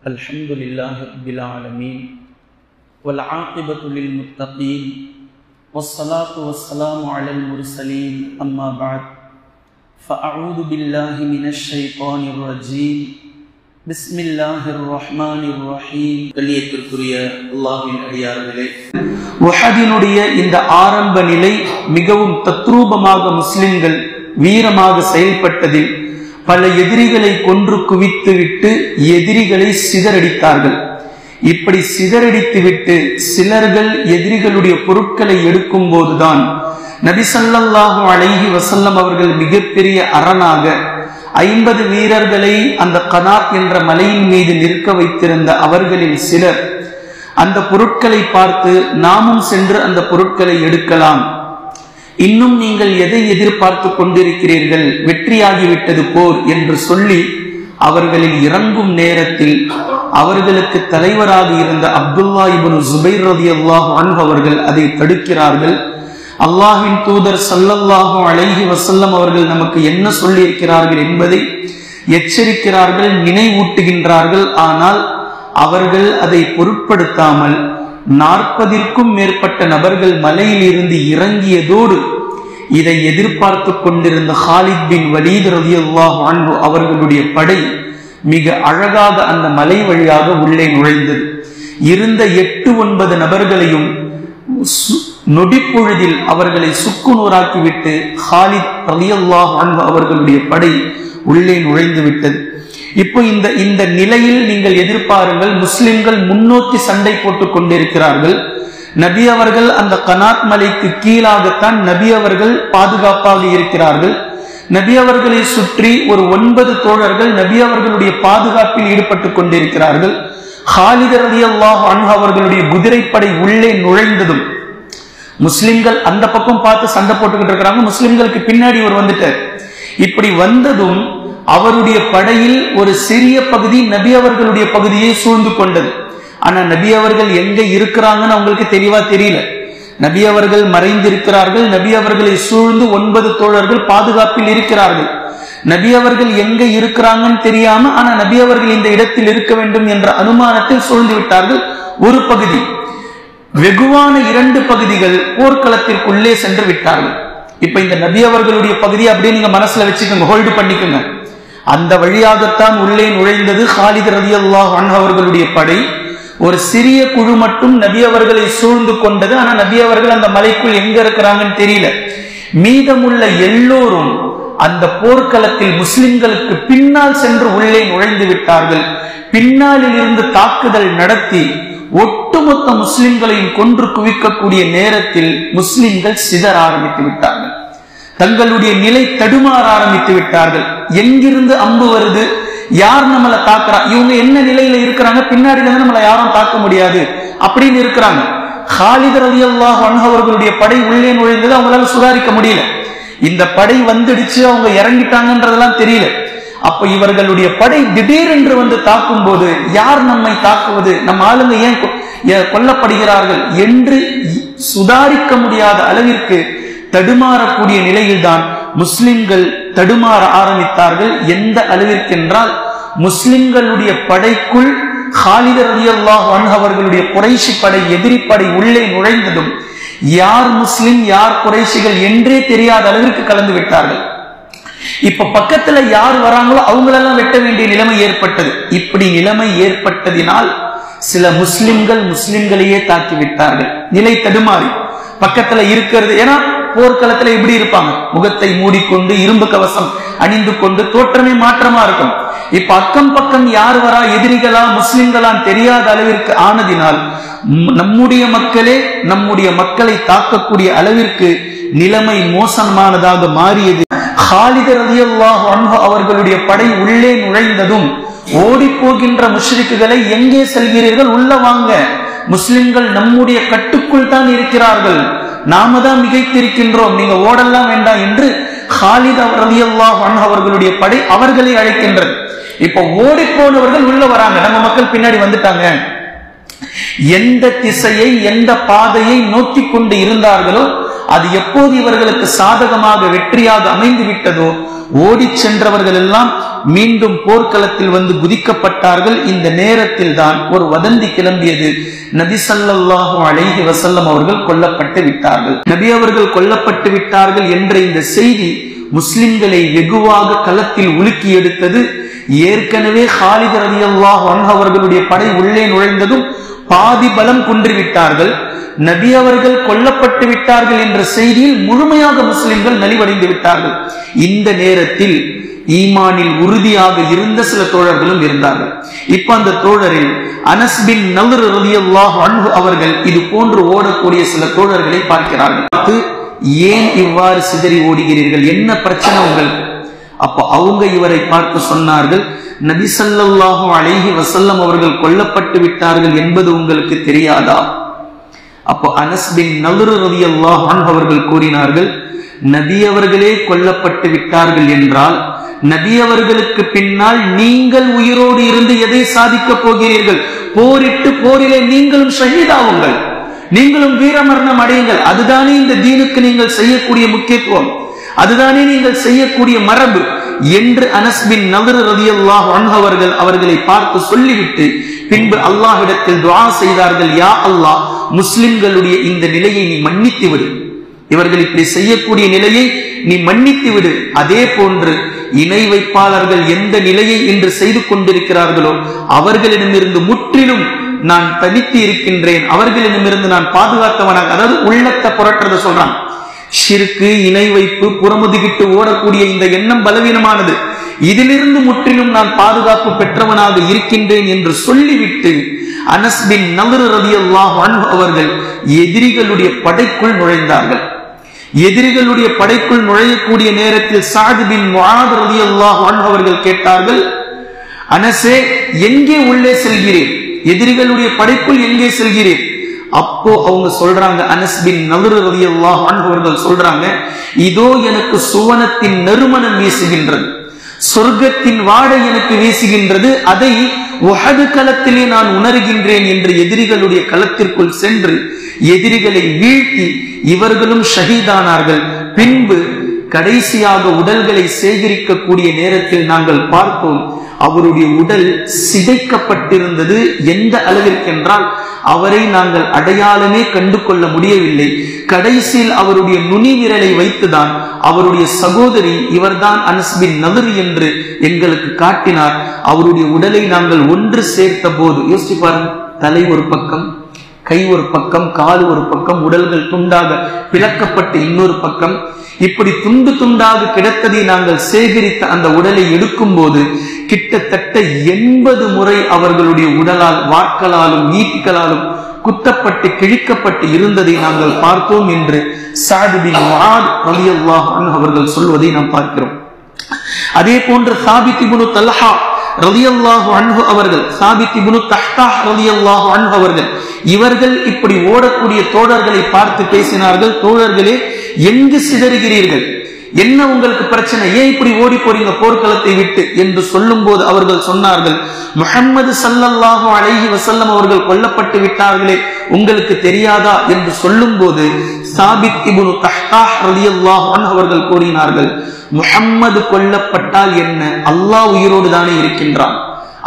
الحمد لله رب العالمين والعاقبة للمتقين والصلاة والسلام على المرسلين أما بعد فأعوذ بالله من الشيطان الرجيم بسم الله الرحمن الرحيم கலியத்திற்குரிய அல்லாஹ்வின் அடியார்களே, வஹதினுடைய இந்த ஆரம்ப நிலை மிகவும் தத்ரூபமாக முஸ்லிம்கள் வீரமாக செயல்பட்டதில் பல எதிரிகளை கொன்று குவித்துவிட்டு எதிரிகளை சிதறடித்தார்கள். இப்படி சிதறடித்துவிட்டு சிலர்கள் எதிரிகளுடைய பொருட்களை எடுக்கும் போதுதான் நபி ஸல்லல்லாஹு அலைஹி வஸல்லம் அவர்கள் மிகப்பெரிய அரணாக 50 வீரர்களை அந்த கனாத் என்ற மலையின் மீது நிற்க வைத்திருந்த அவர்களில் சிலர் அந்த பொருட்களை பார்த்து, நாமும் சென்று அந்த பொருட்களை எடுக்கலாம், இன்னும் நீங்கள் எதை எதிர்பார்த்து கொண்டிருக்கிறீர்கள், வெற்றியாகிவிட்டது போர் என்று சொல்லி அவர்களில் இறங்கும் நேரத்தில் அவர்களுக்கு தலைவராக இருந்த அப்துல்லா இப்னு ஜுபைர் ரலியல்லாஹு அன்ஹு அவர்கள் அதை தடுக்கிறார்கள். அல்லாஹ்வின் தூதர் ஸல்லல்லாஹு அலைஹி வஸல்லம் அவர்கள் நமக்கு என்ன சொல்லி இருக்கிறார்கள் என்பதை எச்சரிக்கிறார்கள், நினைவூட்டுகின்றார்கள். ஆனால் அவர்கள் அதை பொருட்படுத்தாமல் 40ற்கும் மேற்பட்ட நபர்கள் மலையில் இருந்து இறங்கியதோடு இதை எதிர்பார்த்து கொண்டிருந்த ஹாலித் பின் வலீத் ரலியல்லாஹு அன்ஹு அவர்களுடைய படை மிக அழகாக அந்த மலை வழியாக உள்ளே நுழைந்தது. இருந்த 8-9 நபர்களையும் நொடிப்பொழுதில் அவர்களை சுக்குநூறாக்கிவிட்டு ஹாலித் ரலியல்லாஹு அன்ஹு அவர்களுடைய படை உள்ளே நுழைந்து விட்டது. இப்போ இந்த நிலையில் நீங்கள் எதிர்பாருங்கள், முஸ்லிம்கள் முன்னோக்கி சண்டை போட்டுக் கொண்டிருக்கிறார்கள். நபி அவர்கள் அந்த கனாத் மலைக்கு கீழாகத்தான் நபி அவர்கள் பாதுகாப்பாக இருக்கிறார்கள். நபி அவர்களை சுற்றி ஒரு 9 தோழர்கள் நபி அவர்களுடைய பாதுகாப்பில் ஈடுபட்டுக் கொண்டிருக்கிறார்கள். ஹாலித் ரலியல்லாஹு அன்ஹு அவர்களுடைய குதிரைப்படை உள்ளே நுழைந்ததும் முஸ்லிம்கள் அந்த பக்கம் பார்த்து சண்டை போட்டுக்கிட்டு இருக்கிறாங்க. முஸ்லிம்களுக்கு பின்னாடி ஒரு வந்துட்டார். இப்படி வந்ததும் அவருடைய படையில் ஒரு சிறிய பகுதி நபி அவர்களுடைய பகுதியை சூழ்ந்து கொண்டது. ஆனா நபி அவர்கள் எங்க இருக்கிறாங்கன்னு அவங்களுக்கு தெளிவா தெரியல. நபி அவர்கள் மறைந்திருக்கிறார்கள். நபி அவர்களை சூழ்ந்து 9 தோழர்கள் பாதுகாப்பில் இருக்கிறார்கள். நபி அவர்கள் எங்க இருக்கிறாங்கன்னு தெரியாம, ஆனா நபி அவர்கள் இந்த இடத்தில் இருக்க வேண்டும் என்ற அனுமானத்தில் சூழ்ந்து விட்டார்கள். ஒரு பகுதி, வெகுவான 2 பகுதிகள் போர்க்களத்திற்குள்ளே சென்று விட்டார்கள். இப்ப இந்த நபி அவர்களுடைய பகுதியை அப்படியே நீங்க மனசுல வச்சுக்கோங்க, ஹோல்டு பண்ணிக்கோங்க. அந்த வழியாகத்தான் உள்ளே நுழைந்தது ஹாலித் ரலியல்லாஹு அன்ஹு அவர்களுடைய படை. ஒரு சிறிய குழு மட்டும் நபி அவர்களை சூழ்ந்து கொண்டது. ஆனா நபி அவர்கள் அந்த மலைக்குள் எங்க இருக்கிறாங்கன்னு தெரியல. மீதமுள்ள எல்லோரும் அந்த போர்க்களத்தில் முஸ்லிம்களுக்கு பின்னால் சென்று உள்ளே நுழைந்து விட்டார்கள். பின்னாளில் இருந்து தாக்குதல் நடத்தி ஒட்டுமொத்த முஸ்லிம்களையும் கொன்று குவிக்கக்கூடிய நேரத்தில் முஸ்லிம்கள் சிதற ஆரம்பித்து விட்டார்கள். தங்களுடைய நிலை தடுமாற ஆரம்பித்து விட்டார்கள். எங்கிருந்து அம்பு வருது, யார் நம்மளை தாக்குறா, இவங்க என்ன நிலையில இருக்கிறாங்க, பின்னாடில இருந்து நம்மளை யாரும் தாக்க முடியாது அப்படின்னு இருக்கிறாங்க. ஹாலித் ரலியல்லாஹு அன்ஹு அவர்களுடைய படை உள்ளே நுழைந்தது, அவங்களால சுதாரிக்க முடியல. இந்த படை வந்துடுச்சு, அவங்க இறங்கிட்டாங்கன்றதெல்லாம் தெரியல. அப்ப இவர்களுடைய படை திடீரென்று வந்து தாக்கும் போது யார் நம்மை தாக்குவது, நம்ம ஆளுங்க ஏன் கொல்லப்படுகிறார்கள் என்று சுதாரிக்க முடியாத அளவிற்கு தடுமாறக்கூடிய நிலையில்தான் முஸ்லிம்கள் தடுமாற ஆரம்பித்தார்கள். எந்த அளவிற்கு என்றால், முஸ்லிம்களுடைய படைக்குள் ஹாலித் ரலியல்லாஹு அன்ஹு அவர்களுடைய குறைஷி படை, எதிரி படை உள்ளே நுழைந்ததும் யார் முஸ்லிம் யார் குறைஷிகள் என்றே தெரியாத அளவிற்கு கலந்து விட்டார்கள். இப்ப பக்கத்துல யார் வராங்களோ அவங்களெல்லாம் வெட்ட வேண்டிய நிலைமை ஏற்பட்டது. இப்படி நிலைமை ஏற்பட்டதினால் சில முஸ்லிம்கள் முஸ்லிம்களையே தாக்கி விட்டார்கள். நிலை தடுமாறி பக்கத்துல இருக்கிறது, ஏன்னா போர்க்களத்துல எப்படி இருப்பாங்க, முகத்தை மூடிக்கொண்டு இரும்பு கவசம் அணிந்து கொண்டு தோற்றமே மாற்றமா இருக்கும். இப்ப அக்கம் பக்கம் யார் வரா, எதிரிகளா முஸ்லிம்களா தெரியாத அளவிற்கு ஆனதினால் நம்முடைய மக்களே நம்முடைய மக்களை தாக்கக்கூடிய அளவிற்கு நிலைமை மோசமானதாக மாறியது. ஹாலித் ரலியல்லாஹு அன்ஹு அவர்களுடைய படை உள்ளே நுழைந்ததும் ஓடி போகின்ற முஷ்ரிக்குகளை, எங்கே செல்கிறீர்கள், உள்ள வாங்க, முஸ்லிம்கள் நம்முடைய கட்டுக்குள் தான் இருக்கிறார்கள், நாம தான் மிகைத்திருக்கின்றோம், நீங்க ஓடலாம் வேண்டாம் என்று ஹாலித் ரலியல்லாஹு அன்ஹு அவர்களுடைய படை அவர்களை அழைக்கின்றது. இப்ப ஓடி போனவர்கள் உள்ள வராங்க, நம்ம மக்கள் பின்னாடி வந்துட்டாங்க. எந்த திசையை எந்த பாதையை நோக்கி கொண்டு இருந்தார்களோ அது எப்போது இவர்களுக்கு சாதகமாக வெற்றியாக அமைந்து விட்டதோ ஓடி சென்றவர்கள் எல்லாம் மீண்டும் போர்க்களத்தில் வந்து குதிக்கப்பட்டார்கள். இந்த நேரத்தில் தான் ஒரு வதந்தி கிளம்பியது, நபி ஸல்லல்லாஹு அலைஹி வஸல்லம் அவர்கள் கொல்லப்பட்டு விட்டார்கள். நபி அவர்கள் கொல்லப்பட்டு விட்டார்கள் என்ற இந்த செய்தி முஸ்லிம்களை வெகுவாக களத்தில் உலுக்கி எடுத்தது. ஏற்கனவே காலித் ரலியல்லாஹு அன்ஹு அவர்களுடைய படை உள்ளே நுழைந்ததும் பாதி பலம் குன்றிவிட்டார்கள். நபி அவர்கள் கொல்லப்பட்டு விட்டார்கள் என்ற செய்தியில் முழுமையாக முஸ்லிம்கள் நலிவடைந்து விட்டார்கள். இந்த நேரத்தில் ஈமானில் உறுதியாக இருந்த சில தோழர்களும் இருந்தார்கள். இப்ப அந்த தோழரில் அனஸ் பின் நல்ர் ரலியல்லாஹு அன்ஹு அவர்கள் இது போன்று ஓடக்கூடிய சில தோழர்களை பார்க்கிறார்கள். ஏன் இவ்வாறு சிதறி ஓடுகிறீர்கள், என்ன பிரச்சனை உங்களுக்கு? அப்ப அவங்க இவரை பார்த்து சொன்னார்கள், நபி ஸல்லல்லாஹு அலைஹி வஸல்லம் அவர்கள் கொல்லப்பட்டு விட்டார்கள் என்பது உங்களுக்கு தெரியாதா? அப்போ அனஸ் பின் நல்ர் ரலியல்லாஹு அன்ஹு அவர்கள் கூறினார்கள், நபி அவர்களே கொல்லப்பட்டு விட்டார்கள் என்றால் நபி அவர்களுக்கு பின்னால் நீங்கள் உயிரோடு இருந்து எதை சாதிக்க போகிறீர்கள்? போரிட்டு போரிலே நீங்களும் ஷஹீதாவுங்கள், நீங்களும் வீரமரணம் அடையுங்கள். அதுதானே இந்த தீனுக்கு நீங்கள் செய்யக்கூடிய முக்கியத்துவம், அதுதானே நீங்கள் செய்யக்கூடிய மரபு என்று அனஸ் பின் நல்ர் ரலியல்லாஹு அன்ஹு அவர்கள் அவர்களை பார்த்து சொல்லிவிட்டு பின்பு அல்லாஹ்விடத்தில் துஆ செய்தார்கள், யா அல்லாஹ், முஸ்லிம்களுடைய இந்த நிலையை நீ மன்னித்து விடு, இவர்கள் இப்படி செய்யக்கூடிய நிலையை நீ மன்னித்து விடு. அதே போன்று இணை வைப்பாளர்கள் எந்த நிலையை இன்று செய்து கொண்டிருக்கிறார்களோ அவர்களிடமிருந்து முற்றிலும் நான் தனித்து இருக்கின்றேன், அவர்களிடமிருந்து நான் பாதுகாத்தவனாக, அதாவது உள்ளத்தை புரட்டுறத சொல்றான். ஷிர்கு, இணை வைப்பு, புறமுதுகிட்டு ஓடக்கூடிய இந்த எண்ணம் பலவீனமானது, இதிலிருந்து முற்றிலும் நான் பாதுகாப்பு பெற்றவனாக இருக்கின்றேன் என்று சொல்லிவிட்டு அனஸ் பின் நல்ர் ரலியல்லாஹு அன்ஹு அவர்கள் எதிரிகளுடைய படைக்குள் நுழைந்தார்கள். எதிரிகளுடைய படைக்குள் நுழையக்கூடிய நேரத்தில் சஅத் பின் முஆத் ரலியல்லாஹு அன்ஹு அவர்கள் கேட்டார்கள், அனஸே, எங்கே உள்ளே செல்கிறீர்? எதிரிகளுடைய படைக்குள் எங்கே செல்கிறீர்? அப்போ அவங்க சொல்றாங்க, அனஸ் பின் நல்ர் ரலியல்லாஹு அன்ஹு அவர்கள் சொல்றாங்க, இதோ எனக்கு சுவனத்தின் நறுமணம் வீசுகின்றது, சொர்க்கத்தின் வாடை எனக்கு வீசுகின்றது, அதை உஹது களத்திலே நான் உணர்கின்றேன் என்று எதிரிகளுடைய களத்திற்குள் சென்று எதிரிகளை வீழ்த்தி இவர்களும் ஷஹீதானார்கள். பின்பு கடைசியாக உடல்களை சேகரிக்கக்கூடிய நேரத்தில் நாங்கள் பார்த்தோம், அவருடைய உடல் சிதைக்கப்பட்டிருந்தது. எந்த அளவிற்கென்றால் அவரை நாங்கள் அடையாளமே கண்டு கொள்ள முடியவில்லை. கடைசியில் அவருடைய நுனி விரலை வைத்துதான் அவருடைய சகோதரி இவர்தான் அனஸ் பின் நல்ர் என்று எங்களுக்கு காட்டினார். அவருடைய உடலை நாங்கள் ஒன்று சேர்த்த போது யோசிச்சு பாருங்க, தலை ஒரு பக்கம், கை ஒரு பக்கம், கால் ஒரு பக்கம், உடல்கள் துண்டாக பிளக்கப்பட்டு இன்னொரு பக்கம், இப்படி துண்டு துண்டாக கிடத்ததை நாங்கள் சேகரித்த அந்த உடலை எடுக்கும் போது கிட்டத்தட்ட 80 முறை அவர்களுடைய உடலால் வாட்களாலும் ஈட்டிகளாலும் குத்தப்பட்டு கிழிக்கப்பட்டு இருந்ததை நாங்கள் பார்த்தோம் என்று சஅத் பின் முஆத் ரலியல்லாஹு அன்ஹு அவர்கள் சொல்வதை நாம் பார்க்கிறோம். அதே போன்று சாபித் இப்னு தல்ஹா ரலியல்லாஹு அன்ஹு அவர்கள், சாபித் இப்னு தஹ்தாஹ் ரலியல்லாஹு அன்ஹு அவர்கள், இவர்கள் இப்படி ஓடக்கூடிய தோழர்களை பார்த்து பேசினார்கள், தோழர்களே, எங்கு சிதறுகிறீர்கள், என்ன உங்களுக்கு பிரச்சனை, ஏன் இப்படி ஓடி போறீங்க போர்க்களத்தை விட்டு என்று சொல்லும் போது அவர்கள் சொன்னார்கள், முஹம்மது ஸல்லல்லாஹு அலைஹி வஸல்லம் அவர்கள் கொல்லப்பட்டு விட்டார்களே, உங்களுக்கு தெரியாதா என்று சொல்லும் போது சாபித் இப்னு தஹ்தாஹ் ரலியல்லாஹு அன்ஹு அவர்கள் கூறினார்கள், முஹம்மது கொல்லப்பட்டால் என்ன, அல்லாஹ் உயிரோடு தானே இருக்கின்றான்,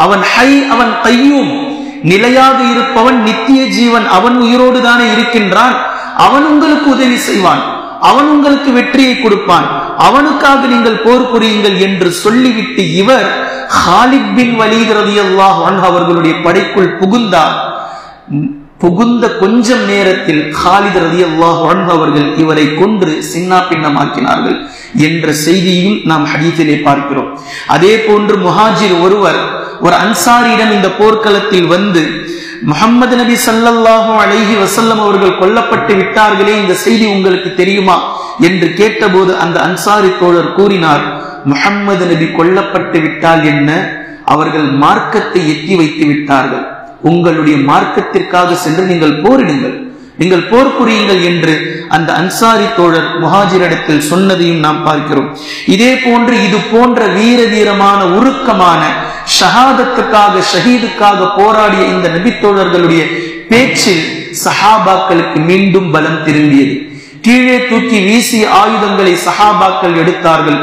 அவன் ஹை, அவன் கையூம், நிலையாக இருப்பவன், நித்திய ஜீவன், அவன் உயிரோடு தானே இருக்கின்றான், அவன் உங்களுக்கு உதவி செய்வான், அவன் உங்களுக்கு வெற்றியை கொடுப்பான், அவனுக்காக நீங்கள் போர் புரியுங்கள் என்று சொல்லிவிட்டு இவர் காலித் பின் வலீத் ரலியல்லாஹு அன்ஹு அவர்களுடைய படைக்குள் புகுந்தார். புகுந்த கொஞ்சம் நேரத்தில் காலித் ரலியல்லாஹு அன்ஹு அவர்கள் இவரை கொன்று சின்னா பின்னமாக்கினார்கள் என்ற செய்தியும் நாம் ஹதீஸிலே பார்க்கிறோம். அதே போன்று முஹாஜிர் ஒருவர் ஒரு அன்சாரியிடம் இந்த போர்க்களத்தில் வந்து, முஹம்மது நபி ஸல்லல்லாஹு அலைஹி வஸல்லம் அவர்கள் கொல்லப்பட்டு விட்டார்களே, இந்த செய்தி உங்களுக்கு தெரியுமா என்று கேட்டபோது அந்த அன்சாரி தோழர் கூறினார், முஹம்மது நபி கொல்லப்பட்டு விட்டால் என்ன, அவர்கள் மார்க்கத்தை எட்டி வைத்து விட்டார்கள், உங்களுடைய மார்க்கத்திற்காக சென்று நீங்கள் போரிடுங்கள், நீங்கள் போர் புரியுங்கள் என்று அந்த அன்சாரி தோழர் முஹாஜிரிடத்தில் சொன்னதையும் நாம் பார்க்கிறோம். இதே போன்று இது போன்ற வீர வீரமான உருக்கமான ஷஹாதத்துக்காக ஷஹீதுக்காக போராடிய இந்த நபி தோழர்களுடைய பேச்சில் சஹாபாக்களுக்கு மீண்டும் பலம் திரும்பியது. கீழே தூக்கி வீசிய ஆயுதங்களை சஹாபாக்கள் எடுத்தார்கள்.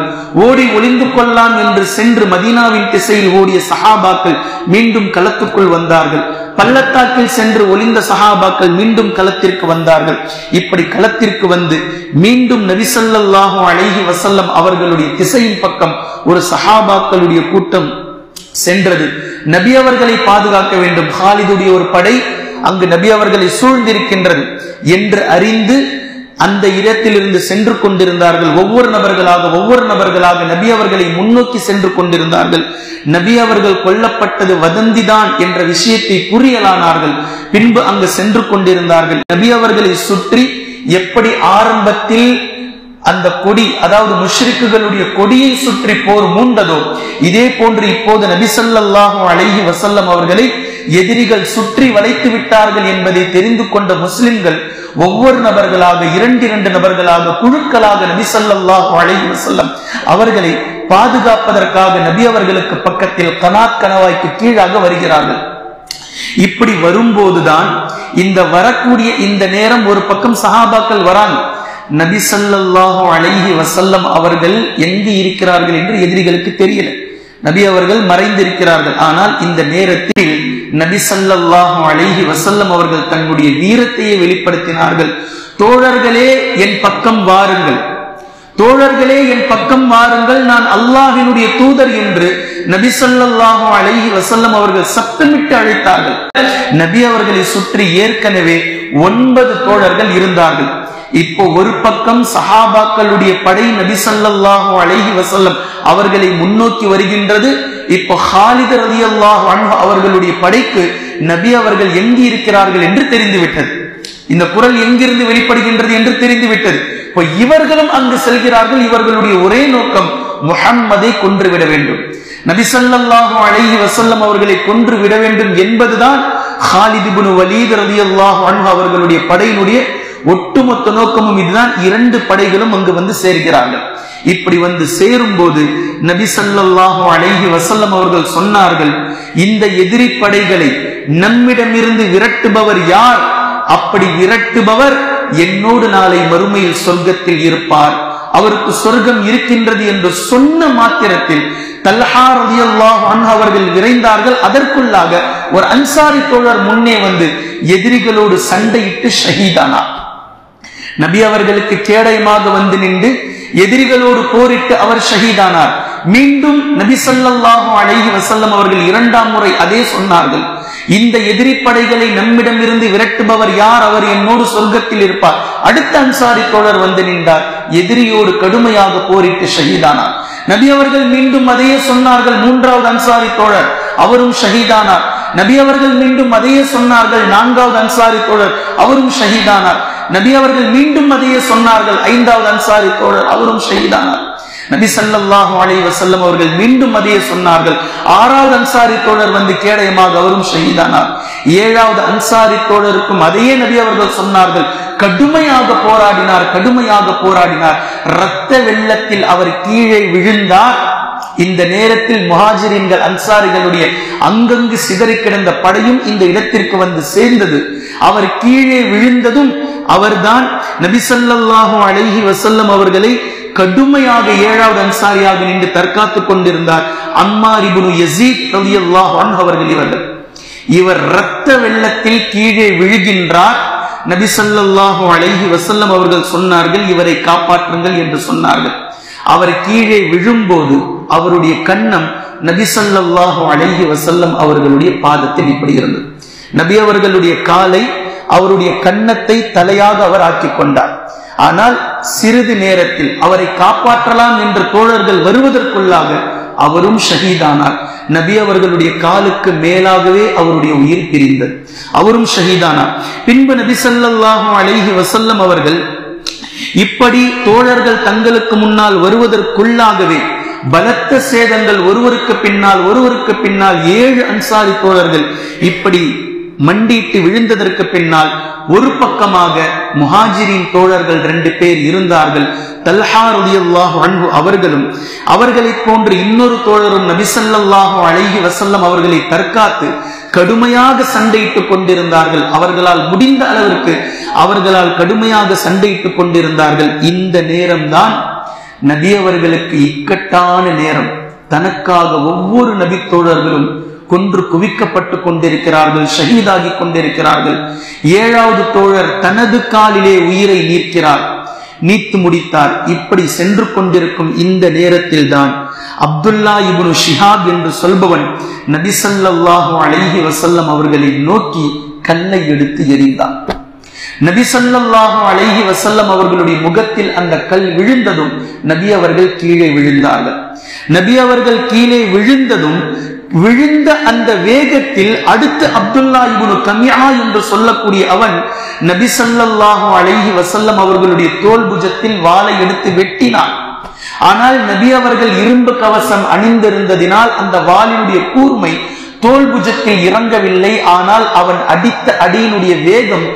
ஓடி ஒளிந்து கொள்ளலாம் என்று சென்று மதீனாவின் திசையில் ஓடிய சஹாபாக்கள் மீண்டும் களத்துக்குள் வந்தார்கள். பள்ளத்தாக்கில் சென்று ஒளிந்த சஹாபாக்கள் மீண்டும் களத்திற்கு வந்தார்கள். இப்படி களத்திற்கு வந்து மீண்டும் நபி ஸல்லல்லாஹு அலைஹி வஸல்லம் அவர்களுடைய திசையின் பக்கம் ஒரு சஹாபாக்களுடைய கூட்டம் சென்றது. நபி அவர்களை பாதுகாக்க வேண்டும், ஹாலிதுடைய ஒரு படை அங்கு நபி அவர்களை சூழ்ந்திருக்கின்றது என்று அறிந்து அந்த இடத்திலிருந்து சென்று கொண்டிருந்தார்கள். ஒவ்வொரு நபர்களாக நபி அவர்களை முன்னோக்கி சென்று கொண்டிருந்தார்கள். நபி அவர்கள் கொல்லப்பட்டது வதந்திதான் என்ற விஷயத்தை புரியலானார்கள். பின்பு அங்கு சென்று கொண்டிருந்தார்கள். நபி அவர்களை சுற்றி எப்படி ஆரம்பத்தில் அந்த கொடி, அதாவது முஷ்ரிக்குகளுடைய கொடியை சுற்றி போர் மூண்டதோ, இதே போன்று இப்போது நபி ஸல்லல்லாஹு அலைஹி வஸல்லம் அவர்களை எதிரிகள் சுற்றி வளைத்து விட்டார்கள் என்பதை தெரிந்து கொண்ட முஸ்லிம்கள் ஒவ்வொரு நபர்களாக, இரண்டு நபர்களாக, குழுக்களாக நபி ஸல்லல்லாஹு அலைஹி வஸல்லம் அவர்களை பாதுகாப்பதற்காக நபி அவர்களுக்கு பக்கத்தில் கனாவாய்க்கு கீழாக வருகிறார்கள். இப்படி வரும்போதுதான் இந்த வரக்கூடிய இந்த நேரம் ஒரு பக்கம் சஹாபாக்கள் வராங்க. நபி ஸல்லல்லாஹு அலைஹி வஸல்லம் அவர்கள் எங்கு இருக்கிறார்கள் என்று எதிரிகளுக்கு தெரியல. நபி அவர்கள் மறைந்திருக்கிறார்கள். ஆனால் இந்த நேரத்தில் நபி ஸல்லல்லாஹு அலைஹி வஸல்லம் அவர்கள் தன்னுடைய வீரத்தையே வெளிப்படுத்தினார்கள். தோழர்களே என் பக்கம் வாருங்கள், தோழர்களே என் பக்கம் வாருங்கள், நான் அல்லாஹ்வினுடைய தூதர் என்று நபி ஸல்லல்லாஹு அலைஹி வஸல்லம் அவர்கள் சத்தமிட்டு அழைத்தார்கள். நபி அவர்களை சுற்றி ஏற்கனவே 9 தோழர்கள் இருந்தார்கள். இப்போ ஒரு பக்கம் சஹாபாக்களுடைய படை நபி ஸல்லல்லாஹு அலைஹி வஸல்லம் அவர்களை முன்னோக்கி வருகின்றது. இப்போ ஹாலித் ரலியல்லாஹு அன்ஹு அவர்களுடைய படைக்கு நபி அவர்கள் எங்கு இருக்கிறார்கள் என்று தெரிந்துவிட்டது. இந்த குரல் எங்கிருந்து வெளிப்படுகின்றது என்று தெரிந்துவிட்டது. இப்போ இவர்களும் அங்கு செல்கிறார்கள். இவர்களுடைய ஒரே நோக்கம் முஹம்மதை கொன்றுவிட வேண்டும், நபி ஸல்லல்லாஹு அலைஹி வஸல்லம் அவர்களை கொன்று விட வேண்டும் என்பதுதான் ஹாலித் இப்னு வலீத் ரலியல்லாஹு அன்ஹு அவர்களுடைய படையினுடைய ஒட்டுமொத்த நோக்கமும் இதுதான். 2 படைகளும் அங்கு வந்து சேர்கிறார்கள். இப்படி வந்து சேரும் போது நபி ஸல்லல்லாஹு அலைஹி வஸல்லம் அவர்கள் சொன்னார்கள், இந்த எதிரி படைகளை நம்மிடமிருந்து விரட்டுபவர் யார்? அப்படி விரட்டுபவர் என்னோடு நாளை மறுமையில் சொர்க்கத்தில் இருப்பார், அவருக்கு சொர்க்கம் இருக்கின்றது என்று சொன்ன மாத்திரத்தில் தல்ஹா ரலியல்லாஹு அன்ஹு அவர்கள் விரைந்தார்கள். அதற்குள்ளாக ஒரு அன்சாரி தோழர் முன்னே வந்து எதிரிகளோடு சண்டையிட்டு ஷஹீதானார். நபி அவர்களுக்கு கேடயமாக வந்து நின்று எதிரிகளோடு போரிட்டு அவர் ஷஹீதானார். மீண்டும் நபி ஸல்லல்லாஹு அலைஹி வஸல்லம் அவர்கள் 2ஆம் முறை அதே சொன்னார்கள், இந்த எதிரி படைகளை நம்மிடமிருந்து விரட்டுபவர் யார்? அவர் என்னோடு சொர்க்கத்தில் இருப்பார். அடுத்த அன்சாரி தோழர் வந்து நின்றார், எதிரியோடு கடுமையாக போரிட்டு ஷஹீதானார். நபி அவர்கள் மீண்டும் அதையே சொன்னார்கள். 3வது அன்சாரி தோழர் அவரும் ஷஹீதானார். நபி அவர்கள் மீண்டும் அதையே சொன்னார்கள். 4வது அன்சாரி தோழர் அவரும் ஷஹீதானார். நபி அவர்கள் மீண்டும் அதையே சொன்னார்கள். 5வது அன்சாரி தோழர் அவரும் ஷஹீதானார். நபி ஸல்லல்லாஹு அலைஹி வஸல்லம் அவர்கள் மீண்டும் அதையே சொன்னார்கள். 6வது அன்சாரி தோழர் வந்து கேடயமாக அவரும் ஷஹீதானார். 7வது அன்சாரி தோழருக்கும் அதையே நபி அவர்கள் சொன்னார்கள். கடுமையாக போராடினார். இரத்த வெள்ளத்தில் அவர் கீழே விழுந்தார். இந்த நேரத்தில் முஹாஜிரின்கள் அன்சாரிகளுடைய அங்கங்கு சிதறி கிடந்த படையும் இந்த இடத்திற்கு வந்து சேர்ந்தது. அவர் கீழே விழுந்ததும் அவர்தான் நபி ஸல்லல்லாஹு அலைஹி வஸல்லம் அவர்களை கடுமையாக 7வது அன்சாரியாக நின்று தற்காத்துக் கொண்டிருந்தார். அம்மார் இப்னு யஸீத் ரலியல்லாஹு அன்ஹு அவர்கள். இவர் இரத்த வெள்ளத்தில் கீழே விழுகின்றார். நபி ஸல்லல்லாஹு அலைஹி வஸல்லம் அவர்கள் சொன்னார்கள், இவரை காப்பாற்றுங்கள் என்று சொன்னார்கள். அவர் கீழே விழும்போது அவருடைய கன்னம் நபி ஸல்லல்லாஹு அலைஹி வஸல்லம் அவர்களுடைய பாதத்தில் இப்படி இருந்தது. நபி அவர்களுடைய காலை அவருடைய கன்னத்தை தலையாக அவர் ஆக்கிக் கொண்டார். ஆனால் சிறிது நேரத்தில் அவரை காப்பாற்றலாம் என்று தோழர்கள் வருவதற்குள்ளாக அவரும் ஷஹீதானார். நபி அவர்களுடைய காலுக்கு மேலாகவே அவருடைய உயிர் பிரிந்தது, அவரும் ஷஹீதானார். பின்பு நபி ஸல்லல்லாஹு அலைஹி வஸல்லம் அவர்கள் இப்படி தோழர்கள் தங்களுக்கு முன்னால் வருவதற்குள்ளாகவே பலத்த சேதங்கள் ஒருவருக்கு பின்னால் 7 அன்சாரி தோழர்கள் இப்படி மண்டிட்டு விழுந்ததற்கு பின்னால் ஒரு பக்கமாக முஹாஜிரின் தோழர்கள் 2 பேர் இருந்தார்கள். தல்ஹா ரலியல்லாஹு அன்ஹு அவர்களும் அவர்களை போன்று இன்னொரு தோழரும் நபி ஸல்லல்லாஹு அலைஹி வஸல்லம் அவர்களை தற்காத்து கடுமையாக சண்டையிட்டுக் கொண்டிருந்தார்கள். அவர்களால் முடிந்த அளவிற்கு அவர்களால் கடுமையாக சண்டையிட்டுக் கொண்டிருந்தார்கள். இந்த நேரம்தான் நபி அவர்களுக்கு இக்கட்டான நேரம். தனக்காக ஒவ்வொரு நபி தோழர்களும் கொன்று குவிக்கப்பட்டு கொண்டிருக்கிறார்கள், ஷஹீதாகி கொண்டிருக்கிறார்கள். 7வது தோழர் தனது காலிலே உயிரை நீத்து முடித்தார். இப்படி சென்று கொண்டிருக்கும் இந்த நேரத்தில் தான் அப்துல்லா இப்னு ஷிஹாப் என்று சொல்பவன் நபி ஸல்லல்லாஹு அலைஹி வஸல்லம் அவர்களை நோக்கி கல்லை எடுத்து எறிந்தான். நபி ஸல்லல்லாஹு அலைஹி வஸல்லம் அவர்களுடைய முகத்தில் அந்த கல் விழுந்ததும் நபி அவர்கள் கீழே விழுந்தார்கள். நபி அவர்கள் கீழே விழுந்த அந்த வேகத்தில் அடுத்து அப்துல்லா இப்னு கமியா என்று சொல்லக்கூடிய அவன் நபி ஸல்லல்லாஹு அலைஹி வஸல்லம் அவர்களுடைய தோள் புஜத்தில் வாளை எடுத்து வெட்டினான். ஆனால் நபி அவர்கள் இரும்பு கவசம் அணிந்திருந்ததினால் அந்த வாளினுடைய கூர்மை தோள் புஜத்தில் இறங்கவில்லை. ஆனால் அவன் அடித்த அடியினுடைய வேகம்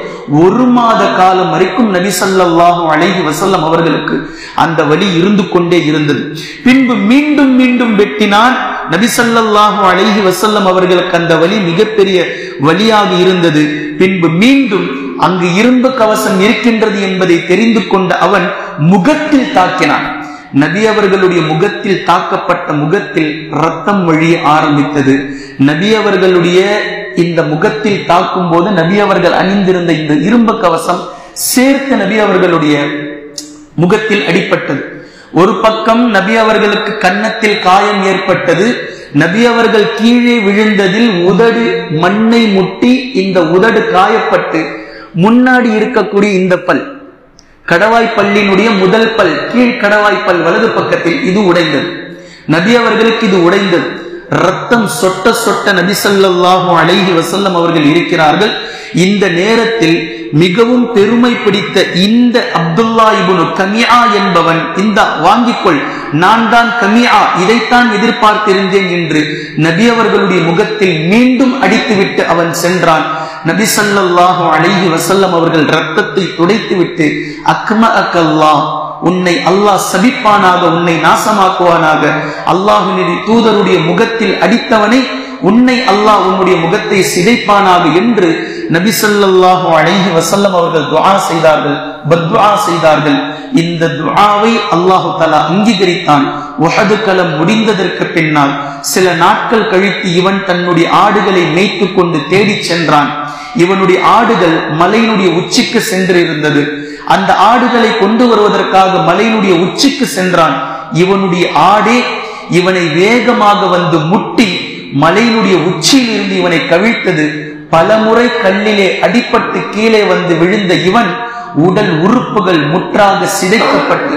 1 மாத காலம் வரைக்கும் நபி ஸல்லல்லாஹு அலைஹி வஸல்லம் அவர்களுக்கு அந்த வலி இருந்து கொண்டே இருந்தது. பின்பு மீண்டும் வெட்டினான். நபி ஸல்லல்லாஹு அலைஹி வஸல்லம் அவர்களுக்கு அந்த வலி மிகப்பெரிய வலியாக இருந்தது. பின்பு மீண்டும் அங்கு இரும்பு கவசம் இருக்கின்றது என்பதை தெரிந்து கொண்ட அவன் முகத்தில் தாக்கினான். நபி அவர்களுடைய முகத்தில் தாக்கப்பட்ட முகத்தில் ரத்தம் வழிய ஆரம்பித்தது. நபி அவர்களுடைய இந்த முகத்தில் தாக்கும் போது நபி அவர்கள் அணிந்திருந்த இந்த இரும்பு கவசம் சேர்த்து நபி அவர்களுடைய முகத்தில் அடிபட்டது. ஒரு பக்கம் நபி அவர்களுக்கு கன்னத்தில் காயம் ஏற்பட்டது. நபி அவர்கள் கீழே விழுந்ததில் உதடு மண்ணை முட்டி இந்த உதடு காயப்பட்டு முன்னாடி இருக்கக்கூடிய இந்த பல், கடவாய்ப்பல்லினுடைய முதல் பல், கீழ் கடவாய்ப்பல் வலது பக்கத்தில் இது உடைந்தது. நபி அவர்களுக்கு இது உடைந்தது. ரத்தம் சொட்ட நபி ஸல்லல்லாஹு அலைஹி வஸல்லம் அவர்கள் இருக்கிறார்கள். இந்த நேரத்தில் மிகவும் பெருமை பிடித்த இந்த அப்துல்லா இப்னு கமியா என்பவன், இந்த வாங்கிக்கொள், நான் தான் கமியா, இதைத்தான் எதிர்பார்த்திருந்தேன் என்று நபி அவர்களுடைய முகத்தில் மீண்டும் அடித்துவிட்டு அவன் சென்றான். நபி ஸல்லல்லாஹு அலைஹி வஸல்லம் அவர்கள் ரத்தத்தை துடைத்துவிட்டு அக்மஅக்கல்லாஹ், உன்னை அல்லாஹ் சபிப்பானாக, உன்னை நாசமாக்குவானாக, அல்லாஹ்வின் தூதருடைய முகத்தில் அடித்தவனை உன்னை அல்லாஹ் உன்னுடைய முகத்தை சிதைப்பானாக என்று நபி ஸல்லல்லாஹு அலைஹி வஸல்லம் அவர்கள் துஆ செய்தார்கள், பத்ஆ செய்தார்கள். இந்த துஆவை அல்லாஹ் தஆலா அங்கீகரித்தான். உஹது களம் முடிந்ததற்கு பின்னால் சில நாட்கள் கழித்து இவன் தன்னுடைய ஆடுகளை மேய்த்து கொண்டு தேடி சென்றான். இவனுடைய ஆடுகள் மலையினுடைய உச்சிக்கு சென்று இருந்தது. அந்த ஆடுகளை கொண்டு வருவதற்காக மலையினுடைய உச்சிக்கு சென்றான். இவனுடைய ஆடே இவனை வேகமாக வந்து முட்டி மலையினுடைய உச்சியில் இருந்து இவனை கவிழ்த்தது. பலமுறை கல்லிலே அடிபட்டு கீழே வந்து விழுந்த இவன் உடல் உறுப்புகள் முற்றாக சிதைக்கப்பட்டு,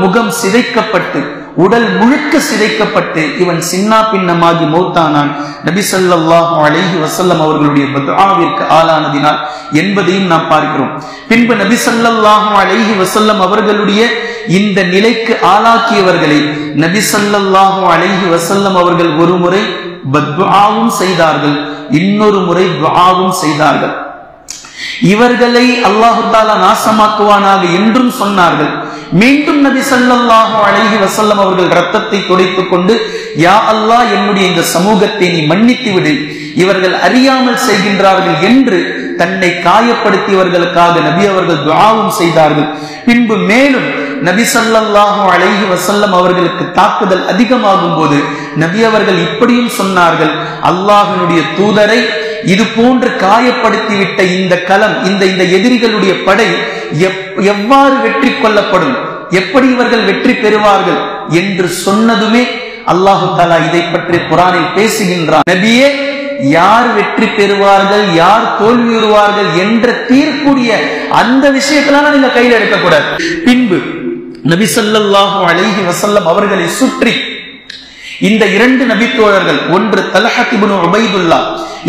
முகம் சிதைக்கப்பட்டு, உடல் முழுக்க சிதைக்கப்பட்டு இவன் சின்னா பின்னமாகி மௌத்தானான். நபி ஸல்லல்லாஹு அலைஹி வஸல்லம் அவர்களுடைய பத்ஆவிற்கு ஆளானதினால் என்பதையும் நாம் பார்க்கிறோம். பின்பு நபி ஸல்லல்லாஹு அலைஹி வஸல்லம் அவர்களுடைய இந்த நிலைக்கு ஆளாக்கியவர்களை நபி ஸல்லல்லாஹு அலைஹி வஸல்லம் அவர்கள் ஒரு முறை பத்ஆவும் செய்தார்கள், இன்னொரு முறை துஆவும் செய்தார்கள். இவர்களை அல்லாஹ் தஆலா நாசமாக்குவானாக என்றும் சொன்னார்கள். மீண்டும் நபி ஸல்லல்லாஹு அலைஹி வஸல்லம் அவர்கள் ரத்தத்தை துடைத்துக் கொண்டு, யா அல்லாஹ், என்னுடைய இந்த சமூகத்தை நீ மன்னித்து விடு, இவர்கள் அறியாமல் செய்கின்றார்கள் என்று தன்னை காயப்படுத்தியவர்களுக்காக நபி அவர்கள் துஆவும் செய்தார்கள். பின்பு மேலும் நபி ஸல்லல்லாஹு அலைஹி வஸல்லம் அவர்களுக்கு தாக்குதல் அதிகமாகும் போது நபி அவர்கள் இப்படியும் சொன்னார்கள், அல்லாஹ்வினுடைய தூதரை இது போன்று காயப்படுத்திவிட்ட இந்த களம், இந்த எதிரிகளுடைய படை எவ்வாறு வெற்றி கொள்ளப்படும், எப்படி இவர்கள் வெற்றி பெறுவார்கள் என்று சொன்னதுமே அல்லாஹு தஆலா இதை பற்றி குர்ஆனில் பேசுகின்றான். நபியே, யார் வெற்றி பெறுவார்கள், யார் தோல்வியுறுவார்கள் என்ற தீர்ப்புடைய அந்த விஷயத்தெல்லாம் நீங்க கையில் எடுக்கக்கூடாது. பின்பு நபி ஸல்லல்லாஹு அலைஹி வஸல்லம் அவர்களை சுற்றி இந்த 2 நபி தோழர்கள், ஒன்று தல்ஹத் இப்னு உபைதுல்லா,